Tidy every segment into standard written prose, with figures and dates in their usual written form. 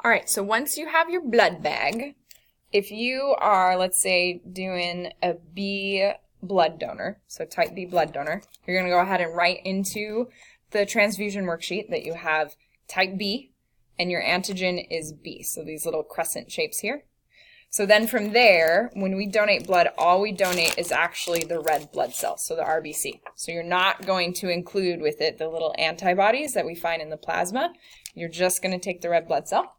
All right, so once you have your blood bag, if you are, let's say, doing a B blood donor, so type B blood donor, you're going to go ahead and write into the transfusion worksheet that you have type B and your antigen is B, so these little crescent shapes here. So then from there, when we donate blood, all we donate is actually the red blood cells, so the RBC. So you're not going to include with it the little antibodies that we find in the plasma. You're just going to take the red blood cell.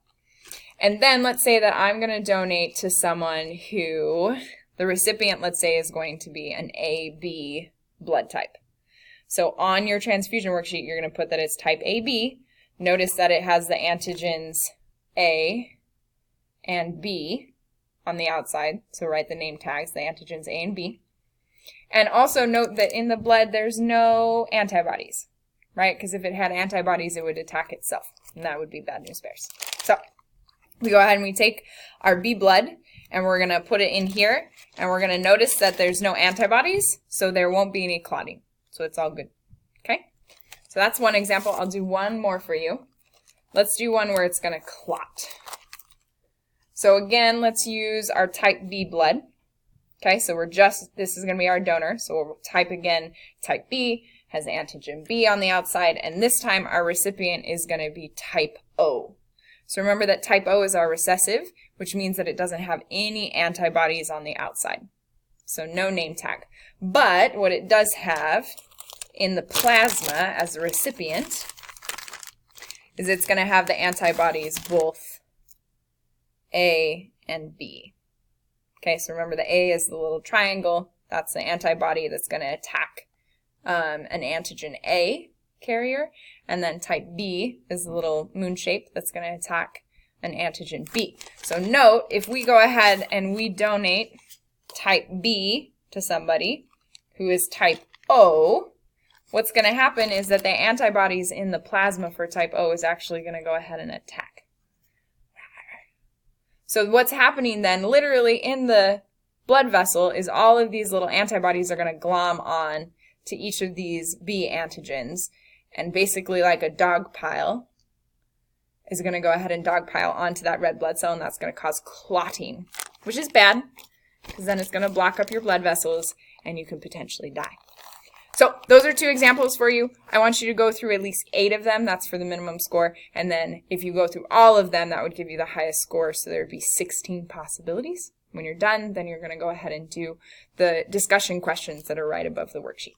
And then let's say that I'm going to donate to someone who, the recipient, let's say, is going to be an AB blood type. So on your transfusion worksheet, you're going to put that it's type AB. Notice that it has the antigens A and B on the outside, so write the name tags, the antigens A and B. And also note that in the blood there's no antibodies, right? Because if it had antibodies, it would attack itself, and that would be bad news bears. So we go ahead and we take our B blood, and we're going to put it in here, and we're going to notice that there's no antibodies, so there won't be any clotting. So it's all good, okay? So that's one example. I'll do one more for you. Let's do one where it's going to clot. So again, let's use our type B blood. Okay, so this is going to be our donor. So we'll type again, type B, has antigen B on the outside, and this time our recipient is going to be type O. So remember that type O is our recessive, which means that it doesn't have any antibodies on the outside. So no name tag. But what it does have in the plasma as a recipient is it's going to have the antibodies both A and B. Okay, so remember the A is the little triangle. That's the antibody that's going to attack an antigen A carrier. And then type B is the little moon shape that's going to attack an antigen B. So note, if we go ahead and we donate type B to somebody who is type O, what's going to happen is that the antibodies in the plasma for type O is actually going to go ahead and attack. So what's happening then, literally in the blood vessel, is all of these little antibodies are going to glom on to each of these B antigens. And basically like a dog pile is going to go ahead and dogpile onto that red blood cell, and that's going to cause clotting, which is bad because then it's going to block up your blood vessels and you can potentially die. So those are two examples for you. I want you to go through at least 8 of them. That's for the minimum score. And then if you go through all of them, that would give you the highest score. So there would be 16 possibilities. When you're done, then you're going to go ahead and do the discussion questions that are right above the worksheet.